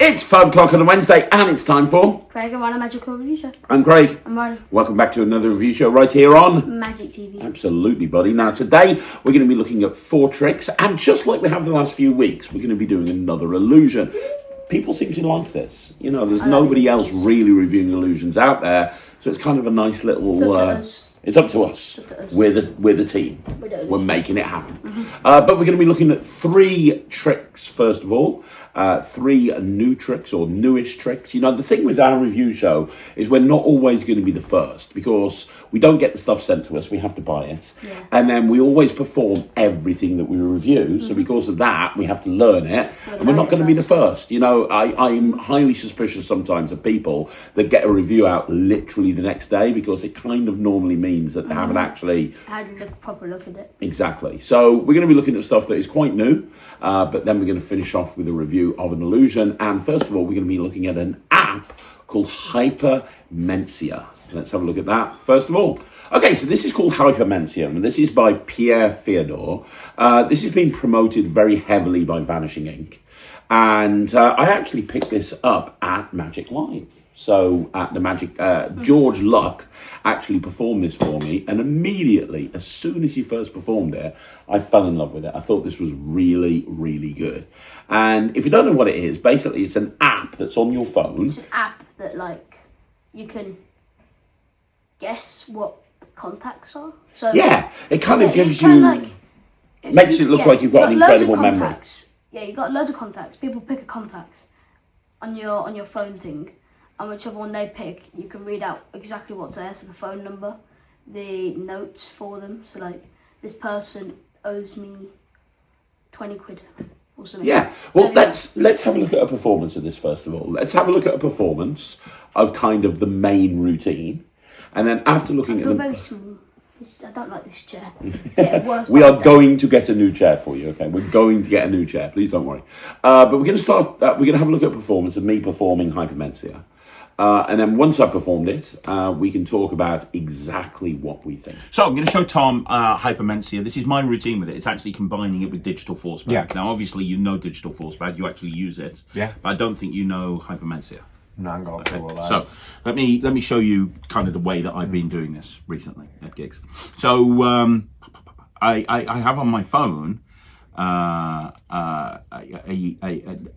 It's 5 o'clock on a Wednesday, and it's time for Craig and Ryland Magical Review Show. I'm Craig. I'm Ryland. Welcome back to another review show right here on Magic TV. Absolutely, buddy. Now, today we're going to be looking at 4 tricks, and just like we have the last few weeks, we're going to be doing another illusion. People seem to like this. You know, there's nobody else really reviewing illusions out there, so it's kind of a nice little. It's up to us. We're the team. We're making it happen. But we're going to be looking at 3 tricks first of all. 3 new tricks or newish tricks. You know, the thing with our review show is we're not always going to be the first because we don't get the stuff sent to us. We have to buy it. Yeah. And then we always perform everything that we review. So because of that, we have to learn it. And we're not going to be the first. You know, I'm highly suspicious sometimes of people that get a review out literally the next day because it kind of normally means that they haven't actually had a proper look at it. Exactly. So we're going to be looking at stuff that is quite new, but then we're going to finish off with a review of an illusion. And first of all, we're going to be looking at an app called Hypermnesia. Let's have a look at that first of all. Okay, so this is called Hypermnesia, and this is by Pierre Theodore. This has been promoted very heavily by Vanishing Inc. And I actually picked this up at Magic Live. So at the Magic, George Luck actually performed this for me, and immediately, as soon as he first performed it, I fell in love with it. I thought this was really, really good. And if you don't know what it is, basically it's an app that's on your phone. It's an app that, like, you can guess what the contacts are. So yeah, it kind of gives you, makes it look like you've got an incredible memory. Yeah, you've got loads of contacts. People pick a contact on your phone thing. And whichever one they pick, you can read out exactly what's there. So the phone number, the notes for them. So like, this person owes me 20 quid or something. Yeah. Well, let's have a look at a performance of this first of all. Let's have a look at a performance of kind of the main routine, and then after looking at very small. I don't like this chair. We are going to get a new chair for you, okay? We're going to get a new chair. Please don't worry. But we're going to start. We're going to have a look at a performance of me performing Hypermnesia. And then once I've performed it, we can talk about exactly what we think. So I'm going to show Tom Hypermnesia. This is my routine with it. It's actually combining it with digital force bag. Yeah. Now, obviously, you know digital force bag. You actually use it. Yeah. But I don't think you know Hypermnesia. No, I'm going to. So let me show you kind of the way that I've been doing this recently at gigs. So I have on my phone a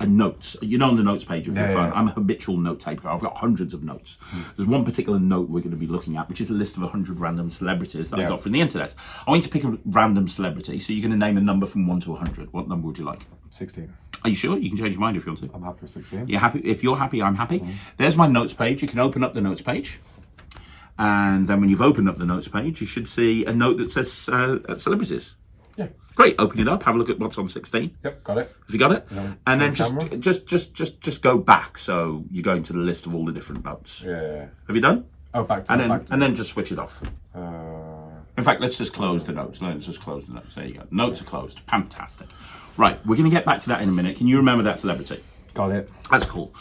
notes. You know, on the notes page of your phone. Yeah. I'm a habitual note taker. I've got hundreds of notes. There's one particular note we're going to be looking at, which is a list of 100 random celebrities that I got from the internet. I want you to pick a random celebrity. So you're going to name a number from 1 to 100. What number would you like? 16. Are you sure? You can change your mind if you want to. I'm happy with 16. You're happy? If you're happy, I'm happy. There's my notes page. You can open up the notes page. And then when you've opened up the notes page, you should see a note that says celebrities. Yeah. Great. Open it up. Have a look at what's on 16. Yep, got it. Have you got it? No, and then just go back. So you're going to the list of all the different notes. Yeah. Have you done? Oh, back to and then just switch it off. In fact, let's just close the notes. Let's just close the notes. There you go. Notes are closed. Fantastic. Right, we're going to get back to that in a minute. Can you remember that celebrity? Got it. That's cool.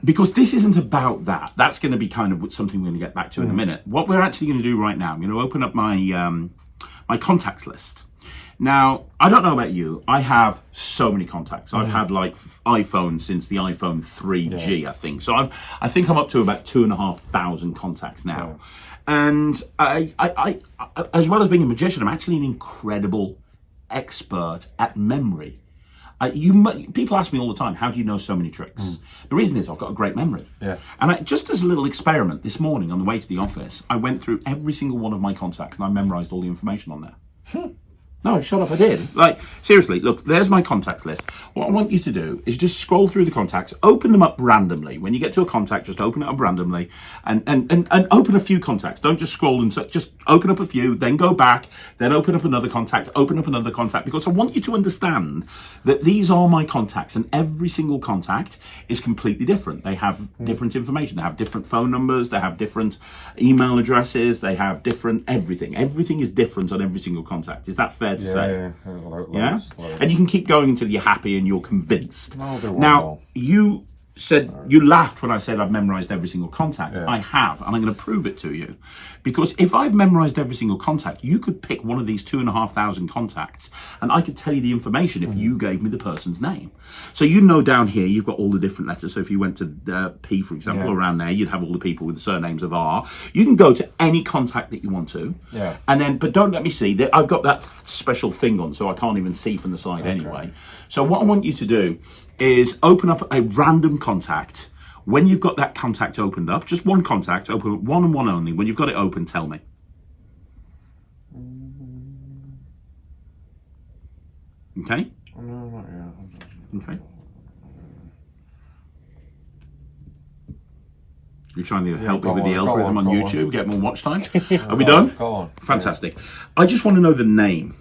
Because this isn't about that. That's going to be kind of something we're going to get back to in a minute. What we're actually going to do right now, I'm going to open up my my contacts list. Now, I don't know about you. I have so many contacts. I've had like iPhone since the iPhone 3G, I think. So I think I'm up to about 2,500 contacts now. And I, as well as being a magician, I'm actually an incredible expert at memory. People ask me all the time, how do you know so many tricks? The reason is I've got a great memory. Yeah. And just as a little experiment this morning on the way to the office, I went through every single one of my contacts and I memorized all the information on there. No, shut up, I did. Like, seriously, look, there's my contacts list. What I want you to do is just scroll through the contacts, open them up randomly. When you get to a contact, just open it up randomly and open a few contacts. Don't just scroll and just open up a few, then go back, then open up another contact, open up another contact, because I want you to understand that these are my contacts and every single contact is completely different. They have different information. They have different phone numbers. They have different email addresses. They have different everything. Everything is different on every single contact. Is that fair to say? Yeah. And you can keep going until you're happy and you're convinced. Now, you said, you laughed when I said I've memorized every single contact. Yeah. I have, and I'm going to prove it to you. Because if I've memorized every single contact, you could pick one of these 2,500 contacts, and I could tell you the information if you gave me the person's name. So you know down here, you've got all the different letters. So if you went to P, for example, around there, you'd have all the people with the surnames of R. You can go to any contact that you want to. Yeah. And then, but don't let me see, that I've got that special thing on, so I can't even see from the side anyway. So what I want you to do is open up a random contact. When you've got that contact opened up, just one contact, open one and one only. When you've got it open, tell me. Okay? No, Okay. You're trying to help me with the algorithm on YouTube, get more watch time. Are we done? Go on. Fantastic. I just want to know the name.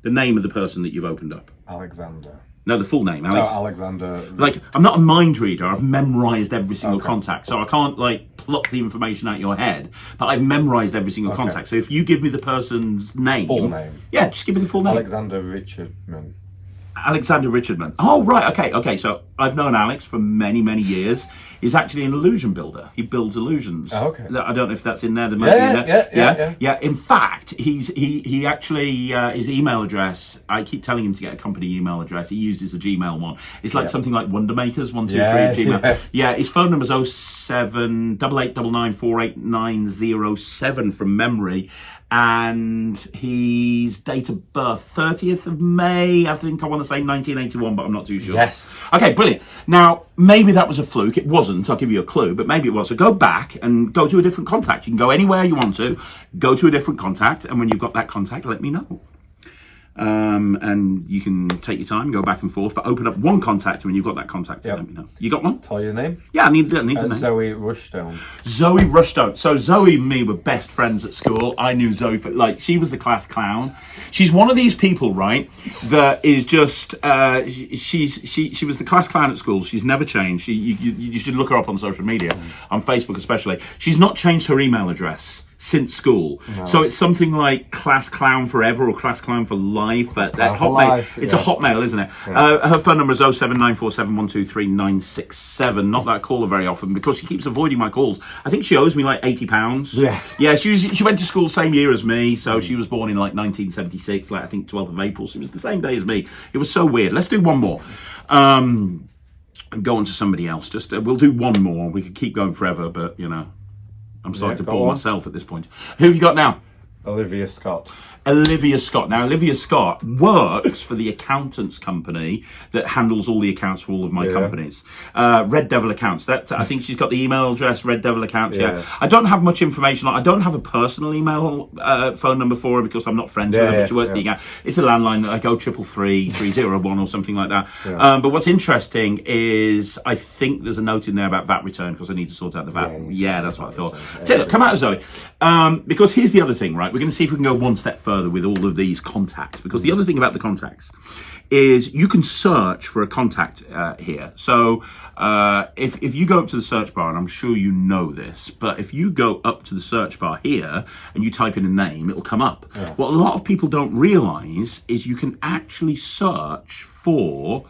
The name of the person that you've opened up. Alexander. No, the full name, Alex. Alexander. Like, I'm not a mind reader. I've memorized every single contact, so I can't like pluck the information out of your head. But I've memorized every single contact. So if you give me the person's name, Full name. Yeah, just give me the full name. Alexander Richardman. Alexander Richardman. Oh, right. Okay. So I've known Alex for many, many years. He's actually an illusion builder. He builds illusions. Oh, okay. I don't know if that's in there. There might be in there. Yeah. In fact, he actually his email address. I keep telling him to get a company email address. He uses a Gmail one. It's like something like Wondermakers 123 at Gmail. Yeah. His phone number is 0788994890 from memory. And his date of birth, 30th of May, I think I want to say 1981, but I'm not too sure. Yes. Okay, brilliant. Now, maybe that was a fluke. It wasn't. I'll give you a clue, but maybe it was. So go back and go to a different contact. You can go anywhere you want to. Go to a different contact, and when you've got that contact, let me know. And you can take your time, go back and forth, but open up one contact, and when you've got that contact, let me know. You got one? Tell your name? Yeah, I need the name. Zoe Rushstone. Zoe Rushstone. So Zoe and me were best friends at school. I knew Zoe for, like, she was the class clown. She's one of these people, right, that is just, she was the class clown at school. She's never changed. You should look her up on social media, on Facebook especially. She's not changed her email address since school. No. So it's something like class clown forever or class clown for life. That Hotmail. It's a Hotmail, isn't it? Yeah. Her phone number is 07947123967. Not that I call her very often because she keeps avoiding my calls. I think she owes me like £80. Yeah, she went to school same year as me, so she was born in like 1976, like I think 12th of April. So it was the same day as me. It was so weird. Let's do one more. And go on to somebody else. Just we'll do one more. We could keep going forever, but you know, I'm starting to bore myself at this point. Who have you got now? Olivia Scott. Olivia Scott. Now, Olivia Scott works for the accountants company that handles all the accounts for all of my companies. Red Devil Accounts. That I think she's got the email address, Red Devil Accounts. Yeah. I don't have much information. I don't have a personal email phone number for her because I'm not friends with her. But she works the account. It's a landline. I go 333-301 or something like that. But what's interesting is I think there's a note in there about VAT return because I need to sort out the VAT. Yeah, that's what I thought. So look, come out of Zoe. Because here's the other thing, right? We're going to see if we can go one step further with all of these contacts, because the other thing about the contacts is you can search for a contact here. So if you go up to the search bar, and I'm sure you know this, but if you go up to the search bar here and you type in a name, it'll come up. What a lot of people don't realize is you can actually search for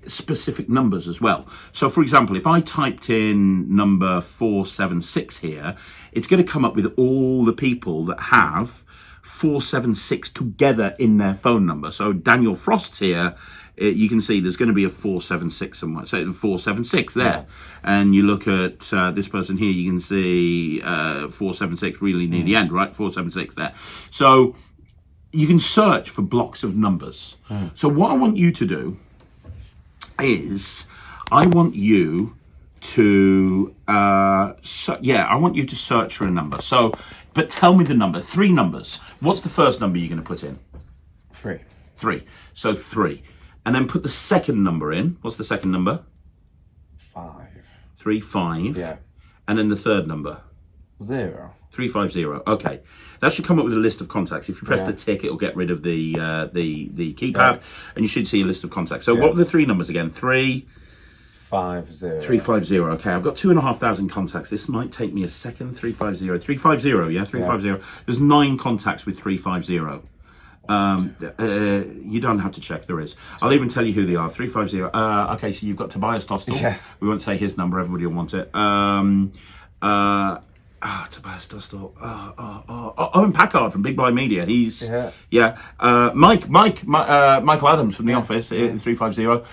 specific numbers as well. So for example, if I typed in number 476 here, it's going to come up with all the people that have 476 together in their phone number. So Daniel Frost's here, you can see there's going to be a 476 somewhere. So 476 there. And you look at this person here, you can see 476 really near the end, right? 476 there. So you can search for blocks of numbers. So what I want you to do is I want you to search for a number. So, but tell me the number. 3 numbers. What's the first number you're going to put in? 3. 3. So 3. And then put the second number in. What's the second number? 5. 3, 5. Yeah. And then the third number? 0. 350. Okay, that should come up with a list of contacts. If you press the tick, it'll get rid of the keypad, and you should see a list of contacts. So what were the 3 numbers again? 350. 350. Okay, I've got 2,500 contacts. This might take me a second. 350. 350. Yeah, 350. There's 9 contacts with 350. You don't have to check. There is. I'll even tell you who they are. 350. Okay, so you've got Tobias Dostal. Yeah. We won't say his number. Everybody will want it. Tobias Dostal. Owen Packard from Big Blind Media. He's Michael Adams from The Office in 350.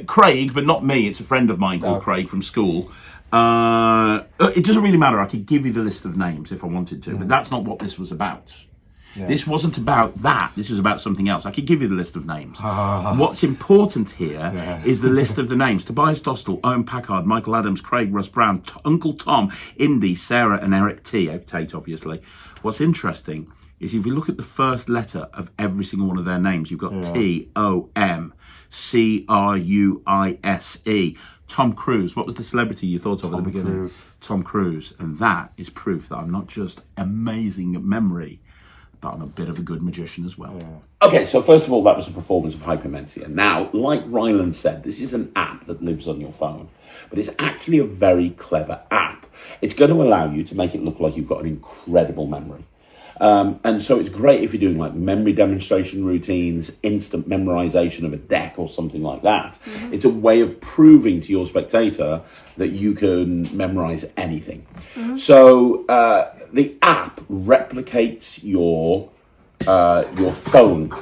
Craig, but not me. It's a friend of mine called Craig from school. It doesn't really matter. I could give you the list of names if I wanted to, but that's not what this was about. Yeah. This wasn't about that. This was about something else. I could give you the list of names. What's important here is the list of the names. Tobias Dostal, Owen Packard, Michael Adams, Craig, Russ Brown, Uncle Tom, Indy, Sarah and Eric Tate, obviously. What's interesting is if you look at the first letter of every single one of their names, you've got T-O-M-C-R-U-I-S-E. Tom Cruise. What was the celebrity you thought of at the beginning? Cruise. Tom Cruise. And that is proof that I'm not just amazing at memory, but I'm a bit of a good magician as well. Yeah. Okay, so first of all, that was a performance of Hypermnesia. Now, like Ryland said, this is an app that lives on your phone, but it's actually a very clever app. It's going to allow you to make it look like you've got an incredible memory. And so it's great if you're doing like memory demonstration routines, instant memorization of a deck or something like that. Mm-hmm. It's a way of proving to your spectator that you can memorize anything. Mm-hmm. So the app replicates your phone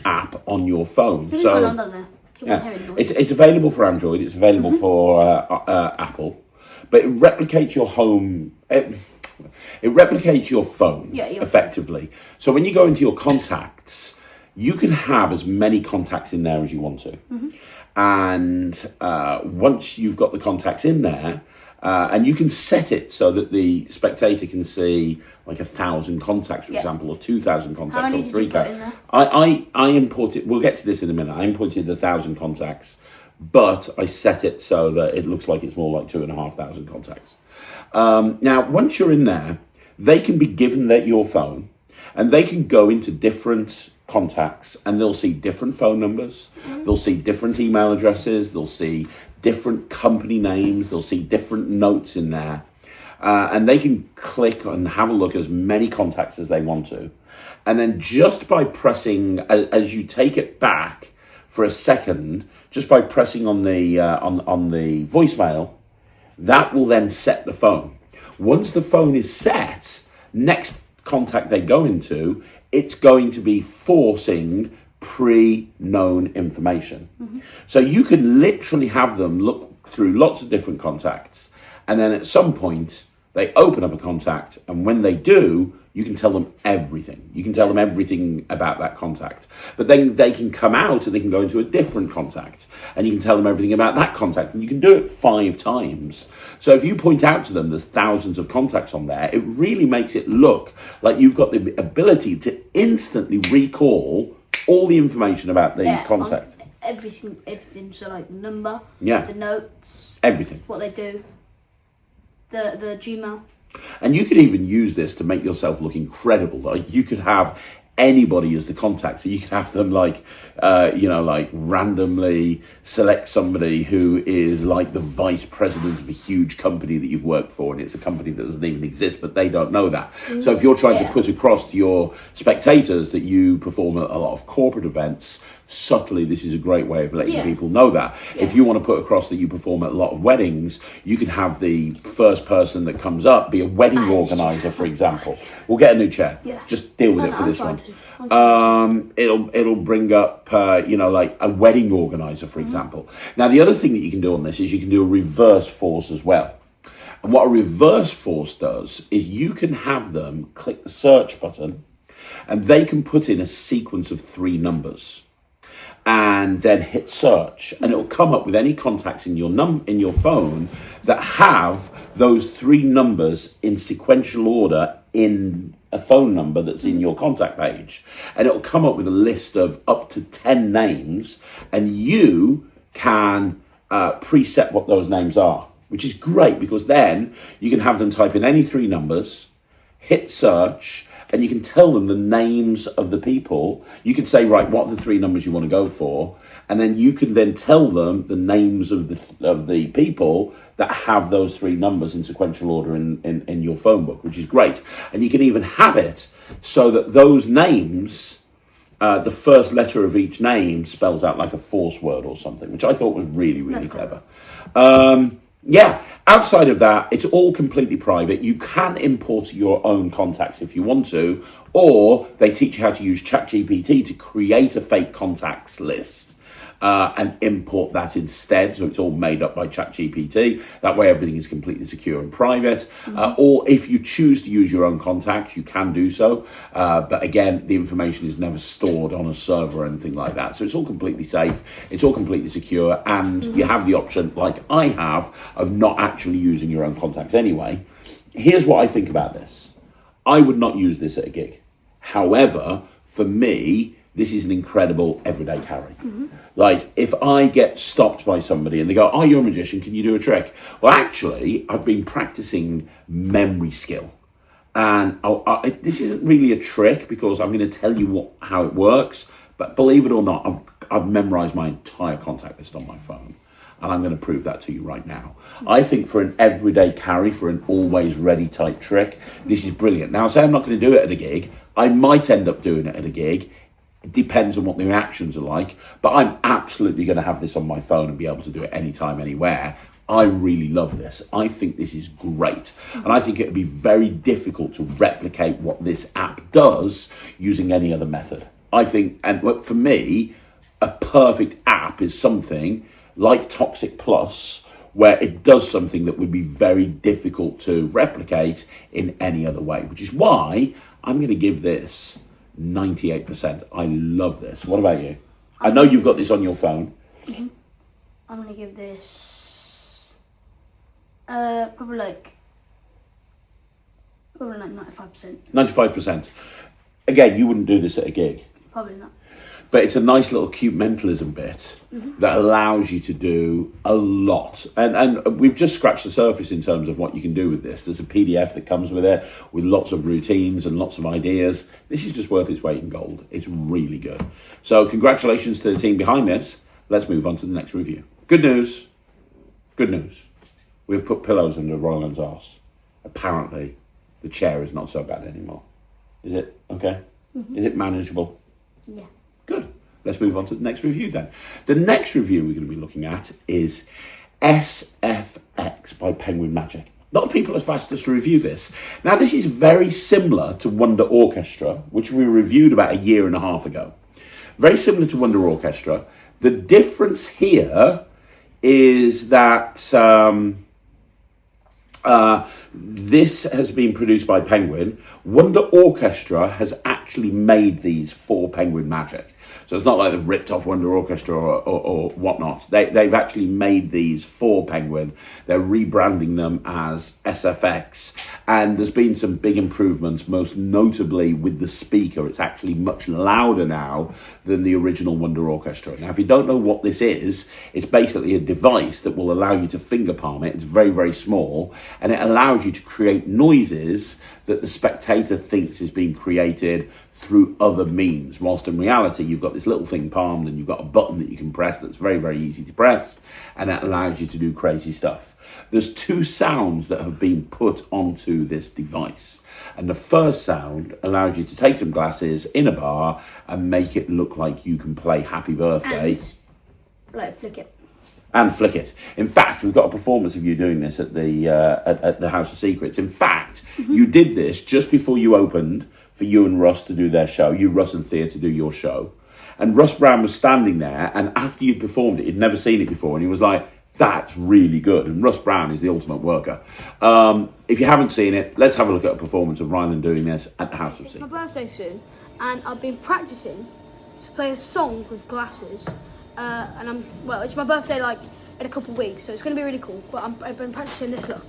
app on your phone. It's available for Android. It's available for Apple, but it replicates your home. It replicates your phone effectively. So when you go into your contacts, you can have as many contacts in there as you want to. Mm-hmm. And once you've got the contacts in there, and you can set it so that the spectator can see like 1,000 contacts, for example, or 2,000 contacts, or 3,000. I import it. We'll get to this in a minute. I imported 1,000 contacts, but I set it so that it looks like it's more like 2,500 contacts. Now, once you're in there, they can be given your phone, and they can go into different contacts, and they'll see different phone numbers, they'll see different email addresses, they'll see different company names, they'll see different notes in there, and they can click and have a look at as many contacts as they want to. And then just by pressing, as you take it back for a second, just by pressing on the voicemail, that will then set the phone. Once the phone is set, next contact they go into, it's going to be forcing pre-known information. Mm-hmm. So you can literally have them look through lots of different contacts, and then at some point they open up a contact, and when they do, you can tell them everything. You can tell them everything about that contact. But then they can come out and they can go into a different contact, and you can tell them everything about that contact, and you can do it 5 times. So if you point out to them there's thousands of contacts on there, it really makes it look like you've got the ability to instantly recall all the information about the contact. Everything. So like the number, the notes, everything. What they do, the Gmail. And you could even use this to make yourself look incredible. Like you could have anybody as the contact. So you could have them like randomly select somebody who is like the vice president of a huge company that you've worked for, and it's a company that doesn't even exist, but they don't know that. Mm-hmm. So if you're trying to put across to your spectators that you perform a lot of corporate events, subtly, this is a great way of letting people know that. Yeah. If you want to put across that you perform at a lot of weddings, you can have the first person that comes up be a wedding organizer, for example. We'll get a new chair. Yeah. Just deal with it for this one. It'll bring up, like a wedding organizer, for example. Now, the other thing that you can do on this is you can do a reverse force as well. And what a reverse force does is you can have them click the search button, and they can put in a sequence of 3 numbers. And then hit search, and it'll come up with any contacts in your phone that have those 3 numbers in sequential order in a phone number that's in your contact page. And it'll come up with a list of up to 10 names, and you can preset what those names are, which is great because then you can have them type in any 3 numbers, hit search, and you can tell them the names of the people. You can say, right, what are the 3 numbers you want to go for? And then you can then tell them the names of the people that have those 3 numbers in sequential order in your phone book, which is great. And you can even have it so that those names, the first letter of each name spells out like a force word or something, which I thought was really, really clever. Yeah, outside of that, it's all completely private. You can import your own contacts if you want to, or they teach you how to use ChatGPT to create a fake contacts list. And import that instead, so it's all made up by ChatGPT. That way everything is completely secure and private. Or if you choose to use your own contacts, you can do so. But again, the information is never stored on a server or anything like that. So it's all completely safe, it's all completely secure, and you have the option, like I have, of not actually using your own contacts anyway. Here's what I think about this. I would not use this at a gig. However, for me, this is an incredible everyday carry. Like, if I get stopped by somebody and they go, oh, you're a magician, can you do a trick? Well, actually, I've been practicing memory skill. And this isn't really a trick because I'm going to tell you how it works. But believe it or not, I've memorized my entire contact list on my phone. And I'm going to prove that to you right now. I think for an everyday carry, for an always ready type trick, this is brilliant. Now, say I'm not going to do it at a gig. I might end up doing it at a gig. It depends on what the reactions are like, but I'm absolutely going to have this on my phone and be able to do it anytime, anywhere. I really love this. I think this is great. And I think it would be very difficult to replicate what this app does using any other method. I think, and for me, a perfect app is something like Toxic Plus, where it does something that would be very difficult to replicate in any other way, which is why I'm going to give this 98%. I love this. What about you? I know you've got this on your phone. I'm going to give this probably like 95%. 95%. Again, you wouldn't do this at a gig. Probably not. But it's a nice little cute mentalism bit that allows you to do a lot. And we've just scratched the surface in terms of what you can do with this. There's a PDF that comes with it with lots of routines and lots of ideas. This is just worth its weight in gold. It's really good. So congratulations to the team behind this. Let's move on to the next review. Good news. Good news. We've put pillows under Ryland's arse. Apparently, the chair is not so bad anymore. Is it okay? Is it manageable? Yeah. Good. Let's move on to the next review then. The next review we're going to be looking at is SFX by Penguin Magic. A lot of people have asked us to review this. Now, this is very similar to Wonder Orchestra, which we reviewed about 1.5 years ago. Very similar to Wonder Orchestra. The difference here is that this has been produced by Penguin. Wonder Orchestra has actually made these for Penguin Magic. So it's not like they've ripped off Wonder Orchestra or whatnot. They've actually made these for Penguin. They're rebranding them as SFX. And there's been some big improvements, most notably with the speaker. It's actually much louder now than the original Wonder Orchestra. Now, if you don't know what this is, it's basically a device that will allow you to finger palm it. It's very, very small. And it allows you to create noises that the spectator thinks is being created through other means, whilst in reality you've got this little thing palmed and you've got a button that you can press that's very, very easy to press, and that allows you to do crazy stuff. There's 2 sounds that have been put onto this device, and the first sound allows you to take some glasses in a bar and make it look like you can play Happy Birthday. And, like, flick it. And flick it. In fact, we've got a performance of you doing this at the House of Secrets. In fact, you did this just before you opened for you and Russ to do their show. You, Russ and Thea to do your show. And Russ Brown was standing there, and after you'd performed it, he'd never seen it before, and he was like, that's really good. And Russ Brown is the ultimate worker. If you haven't seen it, let's have a look at a performance of Ryland doing this at the House of Secrets. It's my birthday soon, and I've been practicing to play a song with glasses. And it's my birthday like in a couple of weeks, so it's going to be really cool. But I've been practicing this. Look,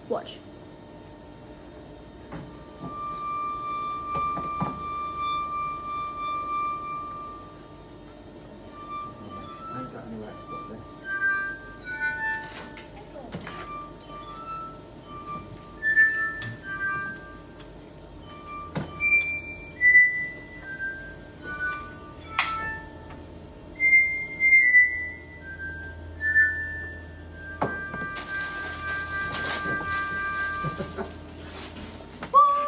watch. I ain't got anywhere to put this.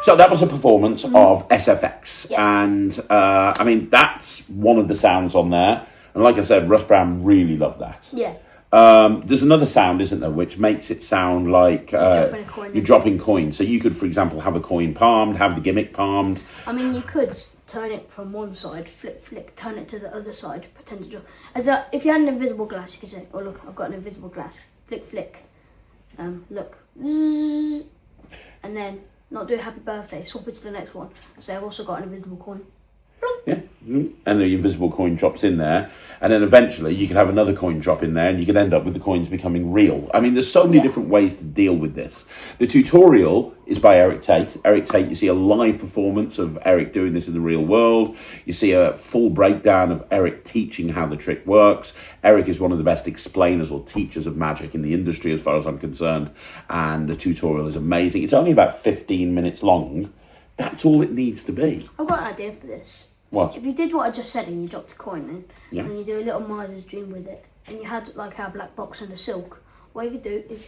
So that was a performance of SFX, Yeah. and I mean that's one of the sounds on there. And like I said, Russ Brown really loved that. Yeah. There's another sound, isn't there, which makes it sound like dropping a coin you're in. dropping coins. So you could, for example, have a coin palmed, have the gimmick palmed. I mean, you could turn it from one side, flick, turn it to the other side, pretend to drop. If you had an invisible glass, you could say, "Oh look, I've got an invisible glass." Flick. Look, Zzz. And then not do a happy birthday. Swap it to the next one. Say, "I've also got an invisible coin." Yeah, and the invisible coin drops in there, and then eventually you could have another coin drop in there, and you could end up with the coins becoming real. I mean, there's so many different ways to deal with this. The tutorial is by Eric Tate. Eric Tate, you see a live performance of Eric doing this in the real world. You see a full breakdown of Eric teaching how the trick works. Eric is one of the best explainers or teachers of magic in the industry, as far as I'm concerned, and the tutorial is amazing. It's only about 15 minutes long. That's all it needs to be. I've got an idea for this. What? If you did what I just said and you dropped a coin in, Yeah. and you do a little miser's dream with it, and you had like our black box and the silk, what you could do is,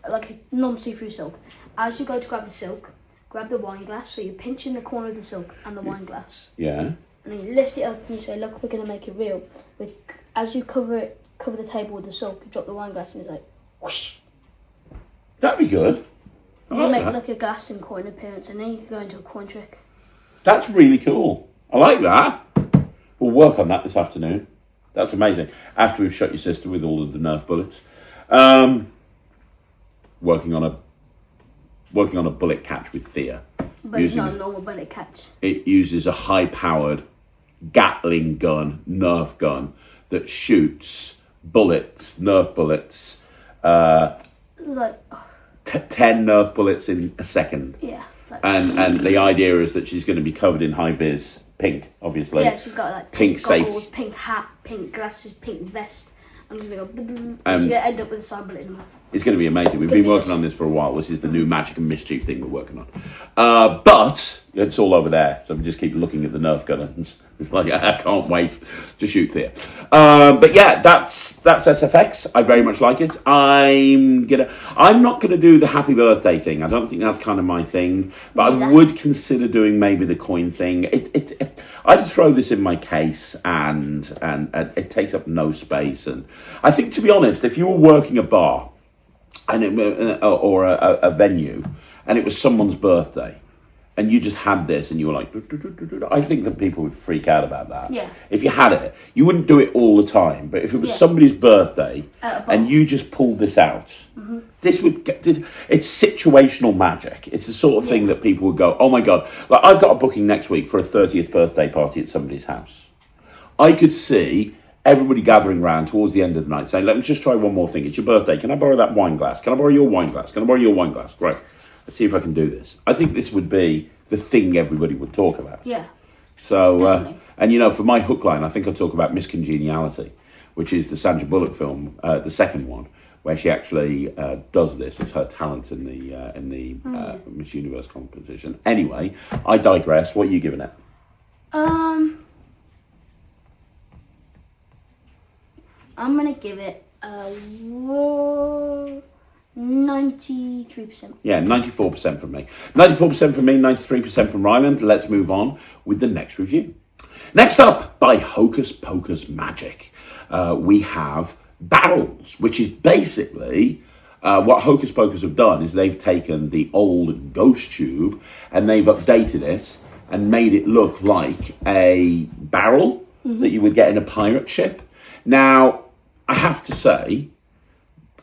like a non-see-through silk, as you go to grab the silk, grab the wine glass, so you're pinching the corner of the silk and the wine glass, Yeah. and then you lift it up and you say, "Look, we're going to make it real." As you cover the table with the silk, you drop the wine glass and it's like, whoosh. That'd be good. I You like make that. like a glass and coin appearance, and then you can go into a coin trick. That's really cool. I like that. We'll work on that this afternoon. That's amazing. After we've shot your sister with all of the Nerf bullets, working on a bullet catch with Thea. But it's not a normal bullet catch. It uses a high-powered Gatling gun, Nerf gun, that shoots bullets, Nerf bullets, It was like, 10 Nerf bullets in a second. yeah. Like, And the idea is that she's going to be covered in high-vis pink, obviously. yeah, she's got like Pink goggles, safety. pink hat, pink glasses, pink vest. I'm just gonna go. She's Um, gonna end up with a sign bullet in her mouth. It's going to be amazing. We've Could been be working awesome. on this for a while. This is the new Magic and Mischief thing we're working on. But it's all over there. So we just keep looking at the Nerf gun and it's like, I can't wait to shoot there. But yeah, that's SFX. I very much like it. I'm not gonna do the happy birthday thing. I don't think that's kind of my thing. But I Neither. would consider doing maybe the coin thing. I just throw this in my case and it takes up no space. And I think, to be honest, if you were working a bar and or a venue, and it was someone's birthday, and you just had this, and you were like, I think that people would freak out about that. Yeah. If you had it, you wouldn't do it all the time. But if it was Yeah. somebody's birthday, At a bar. and you just pulled this out, it's situational magic. It's the sort of thing that people would go, oh my God. Like, I've got a booking next week for a 30th birthday party at somebody's house. I could see everybody gathering around towards the end of the night saying, let's just try one more thing. It's your birthday. Can I borrow that wine glass? Can I borrow your wine glass? Can I borrow your wine glass? Great. Let's see if I can do this. I think this would be the thing everybody would talk about. Yeah. So, Definitely. and you know, for my hook line, I think I'll talk about Miss Congeniality, which is the Sandra Bullock film, the second one, where she actually does this. It's her talent in the Miss Universe competition. Anyway, I digress. What are you giving it? I'm gonna give it a 93%. Yeah, 94% from me. 94% from me, 93% from Ryland. Let's move on with the next review. Next up, by Hocus Pocus Magic, we have barrels, which is basically what Hocus Pocus have done is they've taken the old ghost tube and they've updated it and made it look like a barrel that you would get in a pirate ship. Now, I have to say,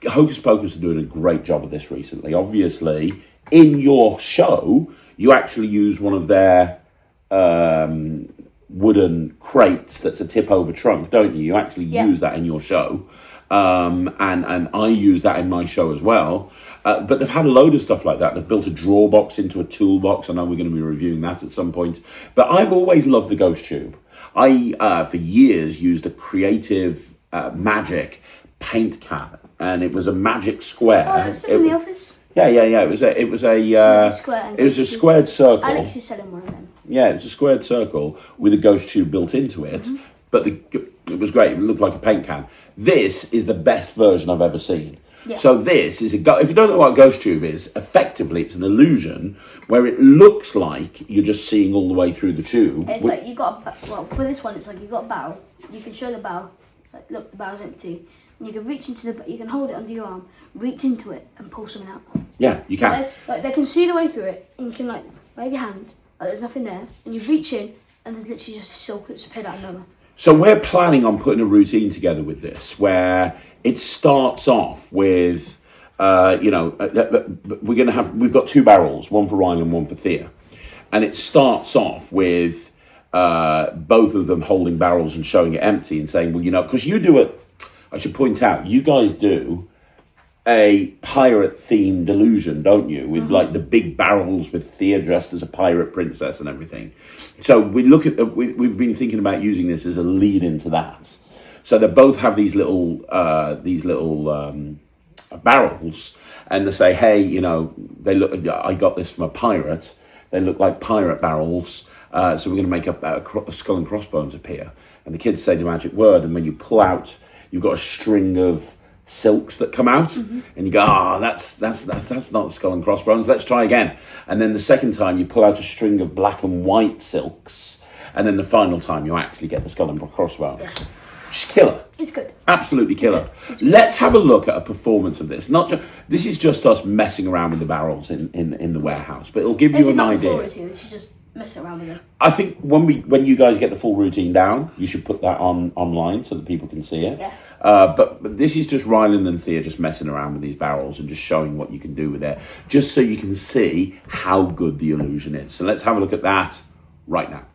Hocus Pocus are doing a great job of this recently. Obviously, in your show, you actually use one of their wooden crates that's a tip-over trunk, don't you? You actually use that in your show. And I use that in my show as well. But they've had a load of stuff like that. They've built a drawer box into a toolbox. I know we're going to be reviewing that at some point. But I've always loved the ghost tube. I, for years, used a Creative Magic paint can. And it was a magic square. Oh, it's in the office. Yeah. It was a squared circle. Alex is selling one of them. Yeah, it's a squared circle with a ghost tube built into it. But it was great. It looked like a paint can. This is the best version I've ever seen. Yeah. So this is if you don't know what a ghost tube is, effectively it's an illusion where it looks like you're just seeing all the way through the tube. It's like you got for this one, it's like you got a barrel. You can show the barrel. It's like, look, the barrel's empty. And you can reach into you can hold it under your arm, reach into it, and pull something out. Yeah, you can. Like they can see the way through it, and you can like wave your hand, like there's nothing there, and you reach in, and there's literally just a silk that's appeared out of nowhere. So we're planning on putting a routine together with this, where it starts off with, we've got 2 barrels, one for Ryland and one for Thea, and it starts off with both of them holding barrels and showing it empty and saying, well, because you do it. I should point out, you guys do a pirate-themed illusion, don't you? With like the big barrels with Thea dressed as a pirate princess and everything. So we've been thinking about using this as a lead into that. So they both have these little barrels, and they say, hey, they look. I got this from a pirate. They look like pirate barrels. So we're going to make a skull and crossbones appear. And the kids say the magic word, and when you pull out, you've got a string of silks that come out, and you go, that's not skull and crossbones. Let's try again. And then the second time you pull out a string of black and white silks, and then the final time you actually get the skull and crossbones. Yeah. Just killer. It's good. Absolutely killer. Let's have a look at a performance of this. This is just us messing around with the barrels in the warehouse, but it'll give you an idea. This is just messing around with it. I think when you guys get the full routine down, you should put that online so that people can see it. Yeah. But this is just Ryland and Thea just messing around with these barrels and just showing what you can do with it, just so you can see how good the illusion is. So let's have a look at that right now.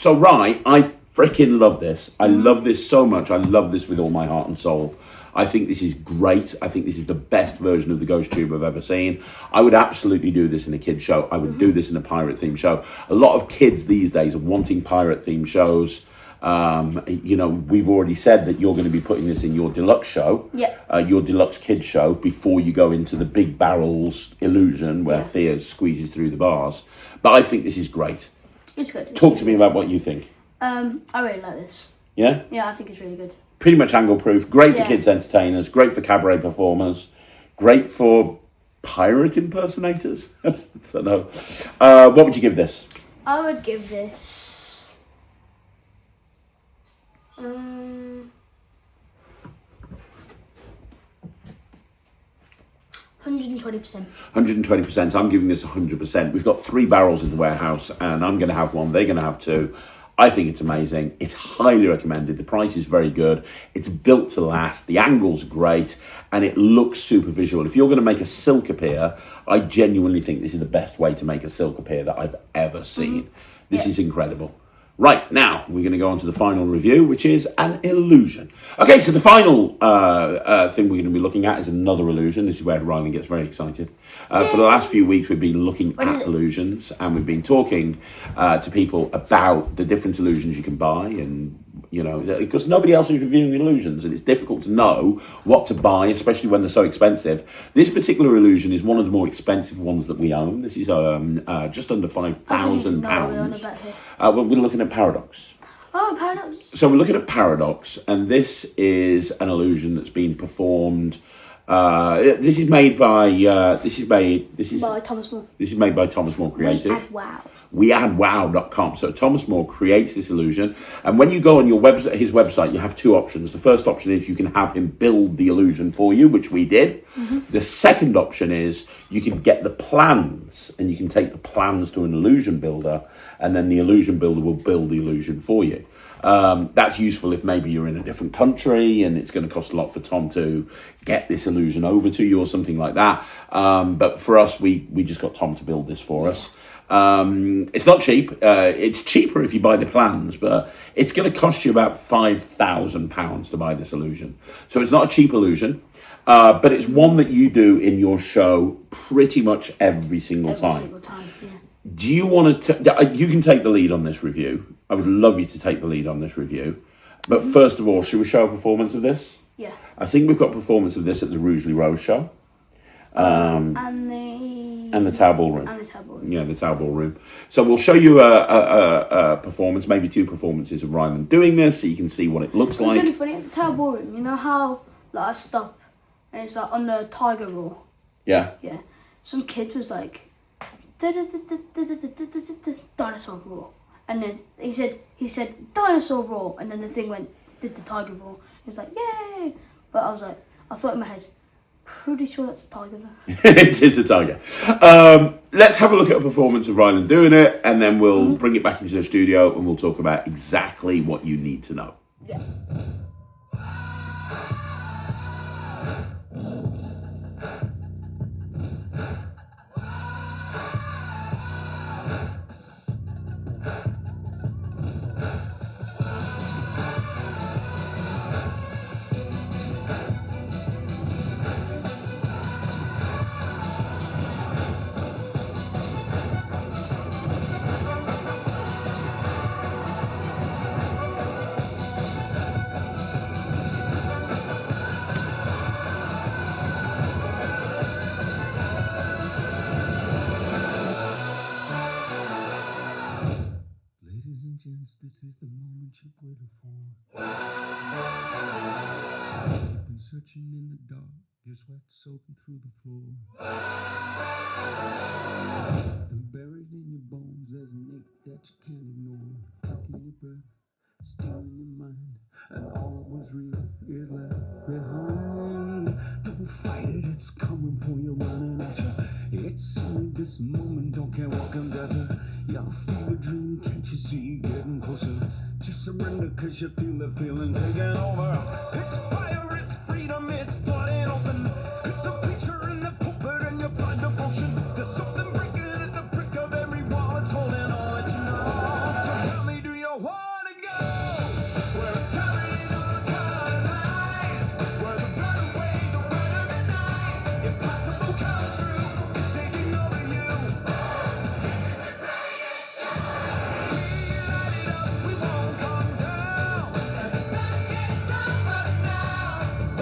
So, I freaking love this. I love this so much. I love this with all my heart and soul. I think this is great. I think this is the best version of the Ghost Tube I've ever seen. I would absolutely do this in a kid's show. I would do this in a pirate-themed show. A lot of kids these days are wanting pirate-themed shows. We've already said that you're going to be putting this in your deluxe show, your deluxe kids show, before you go into the big barrels illusion where Thea squeezes through the bars. But I think this is great. It's good. Talk to me about what you think. I really like this. Yeah? Yeah, I think it's really good. Pretty much angle proof. Great for kids entertainers. Great for cabaret performers. Great for pirate impersonators. I don't know. What would you give this? I would give this 120%. 120%. I'm giving this 100%. We've got 3 barrels in the warehouse, and I'm going to have one. They're going to have 2. I think it's amazing. It's highly recommended. The price is very good. It's built to last. The angle's great, and it looks super visual. If you're going to make a silk appear, I genuinely think this is the best way to make a silk appear that I've ever seen. This is incredible. Right, now we're going to go on to the final review, which is an illusion. Okay, so the final thing we're going to be looking at is another illusion. This is where Ryland gets very excited. For the last few weeks, we've been looking at illusions, and we've been talking to people about the different illusions you can buy, and you know, because nobody else is reviewing illusions, and it's difficult to know what to buy, especially when they're so expensive. This particular illusion is one of the more expensive ones that we own. This is just under £5,000. Well, we're looking at Paradox. Oh, Paradox. So we're looking at Paradox, and this is an illusion that's been performed. This is made by by Thomas More. This is made by Thomas More Creative. Wow. WeAddWow.com. So Thomas More creates this illusion, and when you go on his website, you have two options. The first option is you can have him build the illusion for you, which we did. The second option is you can get the plans, and you can take the plans to an illusion builder, and then the illusion builder will build the illusion for you. That's useful if maybe you're in a different country and it's going to cost a lot for Tom to get this illusion over to you or something like that. But for us, we just got Tom to build this for us. It's not cheap. It's cheaper if you buy the plans, but it's going to cost you about £5,000 to buy this illusion. So it's not a cheap illusion, but it's one that you do in your show pretty much every single time. Yeah. Do you want to? You can take the lead on this review. I would love you to take the lead on this review. But first of all, should we show a performance of this? Yeah. I think we've got a performance of this at the Rugeley Rose show. And the Tower Ballroom. And the Tower Ballroom. Yeah, the Tower Ballroom. So we'll show you a performance, maybe two performances of Ryland doing this, so you can see what it looks like. It's really funny at the Tower Ballroom. You know how like I stop and it's like on the Tiger Roar. Yeah. Yeah. Some kid was like dinosaur roar, and then he said dinosaur roar, and then the thing did the tiger roar. He was like yay, but I thought in my head, pretty sure that's a tiger though. It is a tiger. Let's have a look at a performance of Ryland doing it, and then we'll bring it back into the studio and we'll talk about exactly what you need to know. Yeah. This is the moment you've waited for. You've been searching in the dark, your sweat soaking through the floor. And buried in your bones, there's an ache that you can't ignore. Taking your breath, stealing your mind, and all that was real is left behind. Don't fight it, it's coming for you, running at you. It's only this moment, don't care what comes after. You feel a dream, can't you see it getting closer? Just surrender, cause you feel the feeling taking over. It's fire, it's freedom, it's flooding open. It's a picture in the pulpit and your blind devotion. There's something breaking at the brick of every wall. It's holding all that you know. So tell me, do you want to go? Where it's carrying on color lines, where the better ways are better than night. Impossible comes true, it's taking over you. We won't come down, and the sun can't stop us now.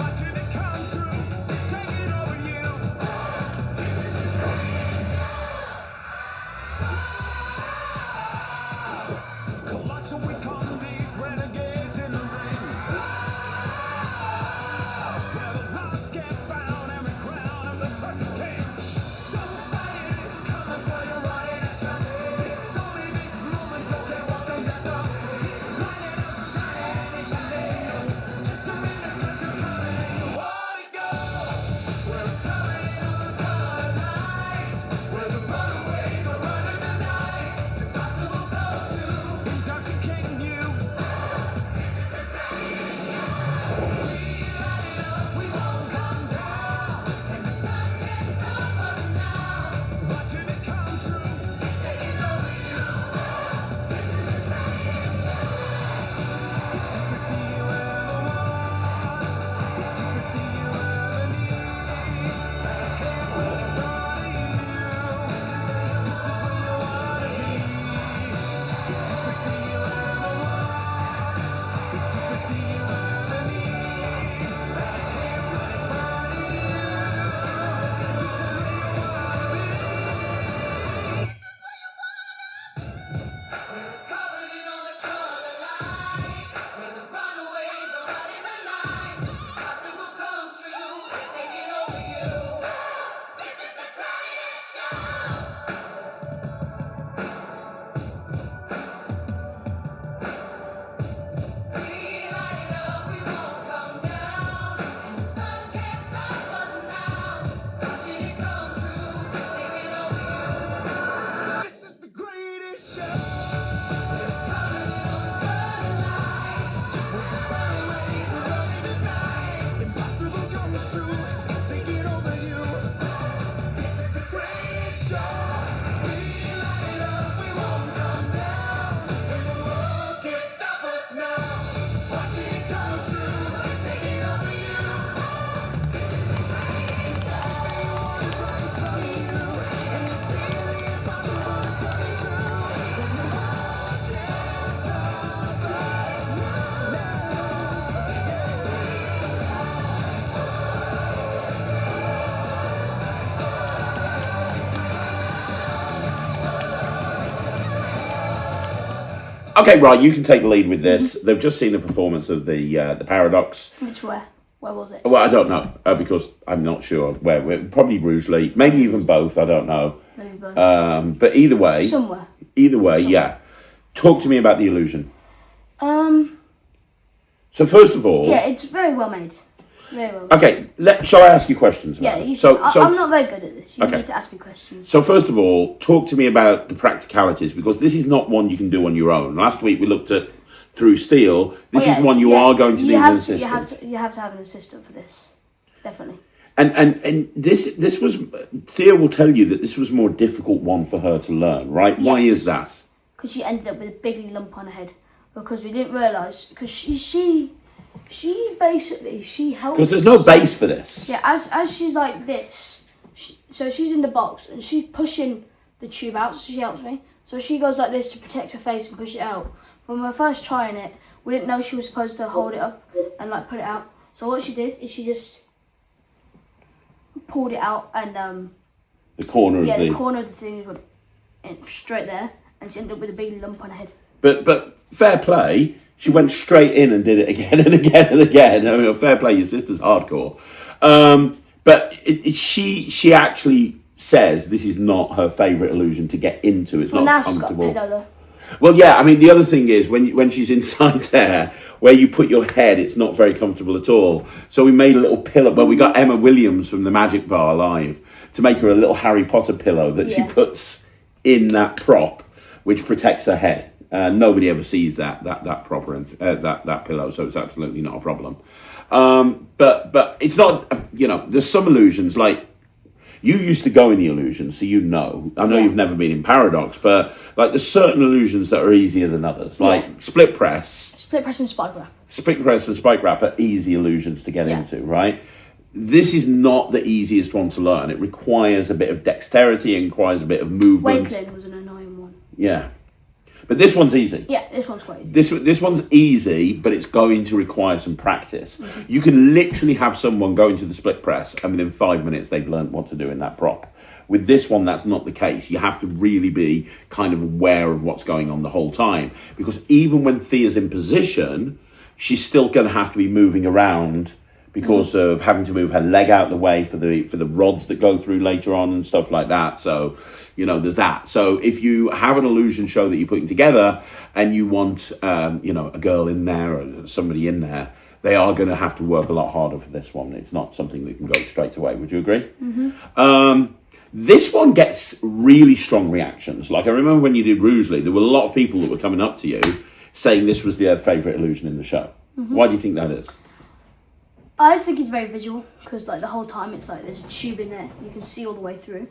Okay, right, you can take the lead with this. They've just seen the performance of the Paradox. Which where? Where was it? Well, I don't know, because I'm not sure where. Probably Rugeley, maybe even both, I don't know. Maybe both. But either way, Somewhere. Yeah. Talk to me about the illusion. So first of all... Yeah, it's very well made. Very well made. Okay, shall I ask you questions about Yeah, it? you So, I'm not very good at this. You Okay. need to ask me questions. So first of all, talk to me about the practicalities, because this is not one you can do on your own. Last week we looked at Through Steel. This is one you are going to need an assistant. You have to have an assistant for this. Definitely. And this was, Thea will tell you that this was a more difficult one for her to learn, right? Yes. Why is that? Because she ended up with a big lump on her head. Because we didn't realise. Because she basically, she helps. Because there's no base for this. Yeah, as she's like this, so she's in the box and she's pushing the tube out, so she helps me. So she goes like this to protect her face and push it out. When we were first trying it, we didn't know she was supposed to hold it up and like put it out. So what she did is she just pulled it out and The corner of the... the corner of the thing went straight there, and she ended up with a big lump on her head. But fair play, she went straight in and did it again and again and again. I mean, fair play, your sister's hardcore. But she actually says this is not her favourite illusion to get into. It's Well, not now she's got a comfortable. pedo though. Well, yeah, I mean, the other thing is when she's inside there, where you put your head, it's not very comfortable at all. So we made a little pillow. Well, we got Emma Williams from the Magic Bar live to make her a little Harry Potter pillow that she Yeah. puts in that prop, which protects her head. Nobody ever sees that proper that pillow, so it's absolutely not a problem. But it's not. There's some illusions like. You used to go in the illusions, so you know. I know Yeah. you've never been in Paradox, but like there's certain illusions that are easier than others. Like split press. Split press and spike wrap. Split press and spike wrap are easy illusions to get Yeah. into, right? This is not the easiest one to learn. It requires a bit of dexterity, it requires a bit of movement. Wakelin was an annoying one. Yeah. But this one's easy. Yeah, this one's quite easy. This one's easy, but it's going to require some practice. Mm-hmm. You can literally have someone go into the split press and within 5 minutes they've learned what to do in that prop. With this one, that's not the case. You have to really be kind of aware of what's going on the whole time. Because even when Thea's in position, she's still going to have to be moving around because of having to move her leg out the way for the rods that go through later on and stuff like that. So, there's that. So if you have an illusion show that you're putting together and you want, a girl in there or somebody in there, they are going to have to work a lot harder for this one. It's not something that can go straight away. Would you agree? Mm-hmm. This one gets really strong reactions. Like I remember when you did Rugeley, there were a lot of people that were coming up to you saying this was their favourite illusion in the show. Mm-hmm. Why do you think that is? I just think it's very visual because like the whole time it's like there's a tube in there. You can see all the way through.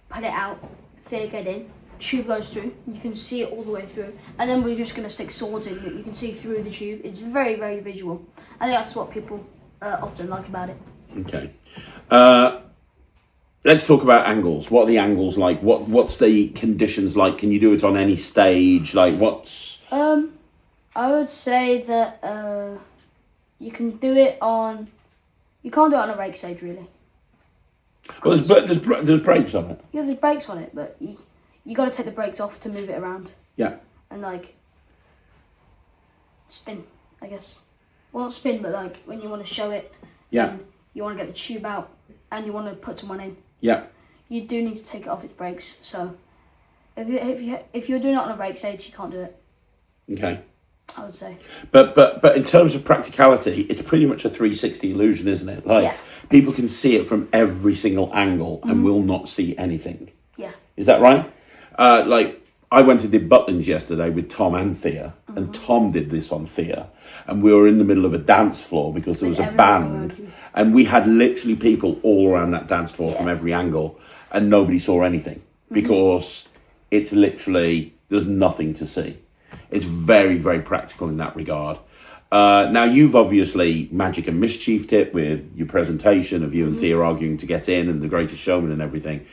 Put it out, Thea get in, tube goes through. You can see it all the way through. And then we're just going to stick swords in that you can see through the tube. It's very, very visual. I think that's what people often like about it. Okay. Let's talk about angles. What are the angles like? What's the conditions like? Can you do it on any stage? Like what's... I would say that you can do it on... You can't do it on a rake stage, really. Well, there's brakes on it. Yeah, there's brakes on it, but you got to take the brakes off to move it around. Yeah. And like spin, I guess. Well, not spin, but like when you want to show it. Yeah. And you want to get the tube out, and you want to put someone in. Yeah. You do need to take it off its brakes. So if you're doing it on a brake stage, you can't do it. Okay. I would say. But in terms of practicality, it's pretty much a 360 illusion, isn't it? Like people can see it from every single angle and will not see anything. Yeah. Is that right? Like I went and did Butlins yesterday with Tom and Thea, and Tom did this on Thea, and we were in the middle of a dance floor because there was a band, and we had literally people all around that dance floor from every angle, and nobody saw anything because it's literally there's nothing to see. It's very, very practical in that regard. Now, you've obviously magic and mischiefed it with your presentation of you and Thea arguing to get in and the Greatest Showman and everything.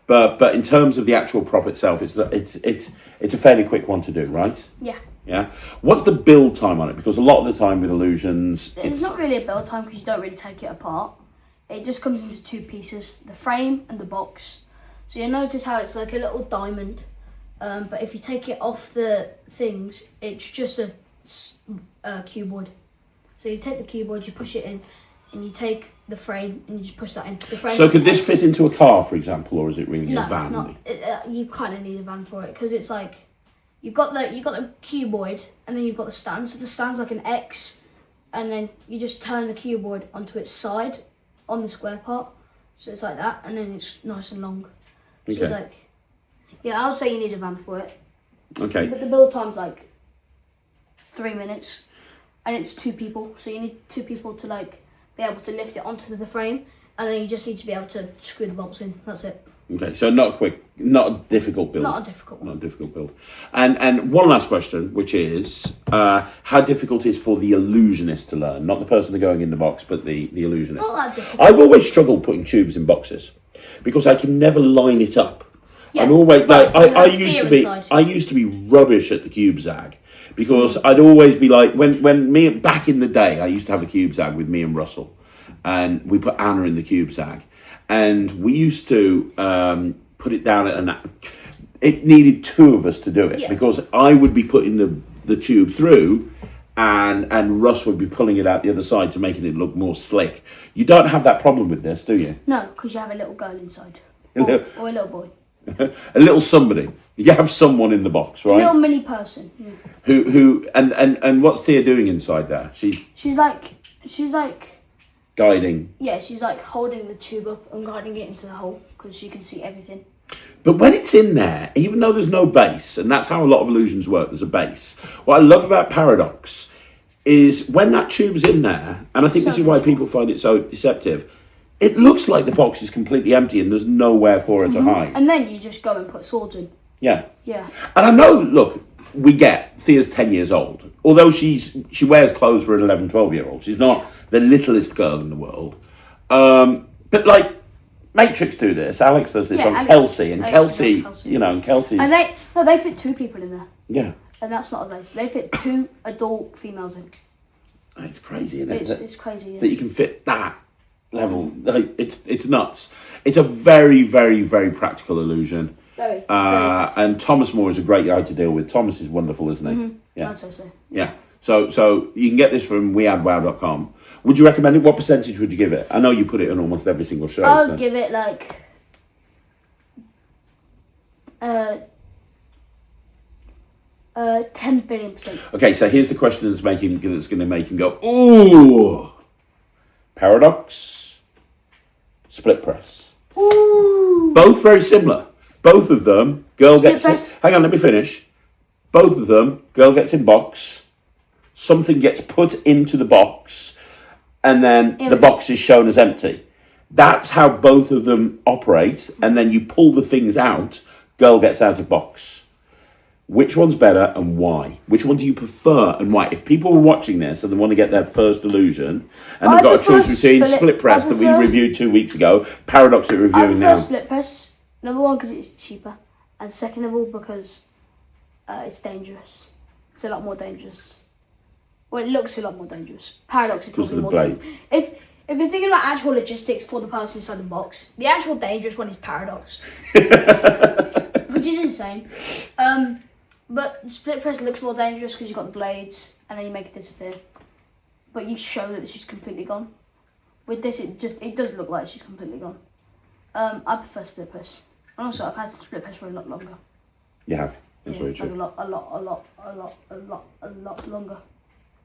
But in terms of the actual prop itself, it's a fairly quick one to do, right? Yeah. Yeah. What's the build time on it? Because a lot of the time with illusions, It's not really a build time because you don't really take it apart. It just comes into two pieces, the frame and the box. So you'll notice how it's like a little diamond. But if you take it off the things, it's just a cuboid. So you take the cuboid, you push it in, and you take the frame and you just push that in. The frame So could this fit into a car, for example, or is it really a van? No, you kind of need a van for it because it's like you've got the cuboid and then you've got the stand. So the stand's like an X, and then you just turn the cuboid onto its side on the square part. So it's like that, and then it's nice and long. So Okay. it's like, yeah, I would say you need a van for it. Okay. But the build time's like 3 minutes, and it's 2 people. So you need 2 people to like be able to lift it onto the frame, and then you just need to be able to screw the bolts in. That's it. Okay, so not a difficult build. Not a difficult one. Not a difficult build. And one last question, which is how difficult is for the illusionist to learn? Not the person going in the box, but the illusionist. Not that difficult. I've always struggled putting tubes in boxes because I can never line it up. Yeah, I'm always like but you I have used fear to be inside. I used to be rubbish at the cube zag because I'd always be like when me back in the day I used to have a cube zag with me and Russell, and we put Anna in the cube zag. And we used to put it down at it needed 2 of us to do it because I would be putting the tube through and Russ would be pulling it out the other side to making it look more slick. You don't have that problem with this, do you? No, because you have a little girl inside. A little- Or a little boy. A little somebody. You have someone in the box, A right? little mini person. Yeah. Who and what's Tia doing inside there? She's like, Guiding. yeah, she's like holding the tube up and guiding it into the hole because she can see everything. But when it's in there, even though there's no base, and that's how a lot of illusions work, there's a base. What I love about Paradox is when that tube's in there, and I think this is why people find it so deceptive, it looks like the box is completely empty and there's nowhere for it to hide. And then you just go and put swords in. Yeah. Yeah. And I know, look, we get Thea's 10 years old. Although she wears clothes for an 11, 12-year-old. She's not the littlest girl in the world. But like, Matrix do this. Alex does this Yeah, on Alex Kelsey. does And this. Kelsey, Kelsey. you know, and Kelsey's... And they fit 2 people in there. yeah. And that's not a base. They fit 2 adult females in. It's crazy, isn't it? It's crazy. Yeah. That you can fit that level. Like, it's nuts. It's a very, very, very practical illusion. Very. And Thomas Moore is a great guy to deal with. Thomas is wonderful, isn't he? Yeah. I'd say so. Yeah. So you can get this from weaddwow.com. Would you recommend it? What percentage would you give it? I know you put it on almost every single show. I'll so. give it like 10 billion%. Okay, so here's the question that's going to make him go, ooh. Paradox, split press. Ooh. Both very similar. Both of them, girl Split gets... press. Hang on, let me finish. Both of them, girl gets in box, something gets put into the box, and then the box is shown as empty. That's how both of them operate, and then you pull the things out, girl gets out of box. Which one's better and why? Which one do you prefer and why? If people are watching this and they want to get their first illusion, and they've got a choice between split press that we reviewed 2 weeks ago, Paradox that we're I reviewing prefer now. split press. Number 1 because it's cheaper, and second of all because it's dangerous. It's a lot more dangerous. Well, it looks a lot more dangerous. Paradox is Because of probably the more blade. dangerous. If you're thinking about actual logistics for the person inside the box, the actual dangerous one is Paradox, which is insane. But split press looks more dangerous because you've got the blades and then you make it disappear. But you show that she's completely gone. With this, it does look like she's completely gone. I prefer split press. And also, I've had split press for a lot longer. You have. That's Yeah, very like true. a lot longer.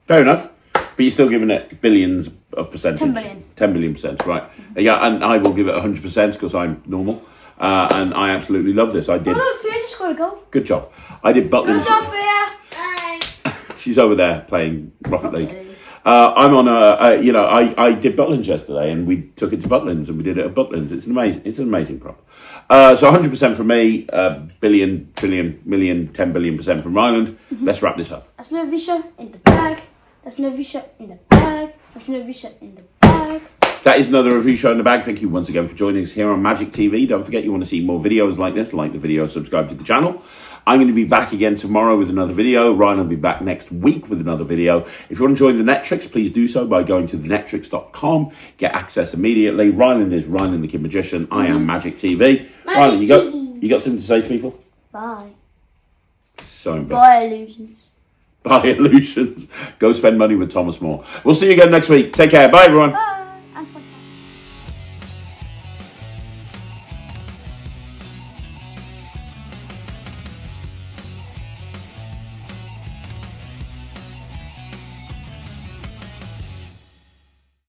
Fair enough. But you're still giving it billions of percentage. 10 billion. 10 billion%, right. Yeah, and I will give it 100% because I'm normal. And I absolutely love this. I did. Oh look, Thea just got a goal. Good job. I did Butlins. Good job, Thea. She's over there playing Rocket League. League. I'm on I did Butlins yesterday and we took it to Butlins and we did it at Butlins. It's an amazing prop. So 100% from me, billion, trillion, million, 10 billion% from Ryland. Let's wrap this up. That's no Visha in the bag. That's no Visha in the bag. That's no Visha in the bag. That is another review show in the bag. Thank you once again for joining us here on Magic TV. Don't forget you want to see more videos like this, like the video, subscribe to the channel. I'm going to be back again tomorrow with another video. Ryan will be back next week with another video. If you want to join the Netrix, please do so by going to thenetrix.com. Get access immediately. Ryland is Ryland the Kid Magician. I am Magic TV. Ryland, you got something to say to people? Bye. So invested. Buy illusions. Buy illusions. Go spend money with Thomas More. We'll see you again next week. Take care. Bye, everyone. Bye.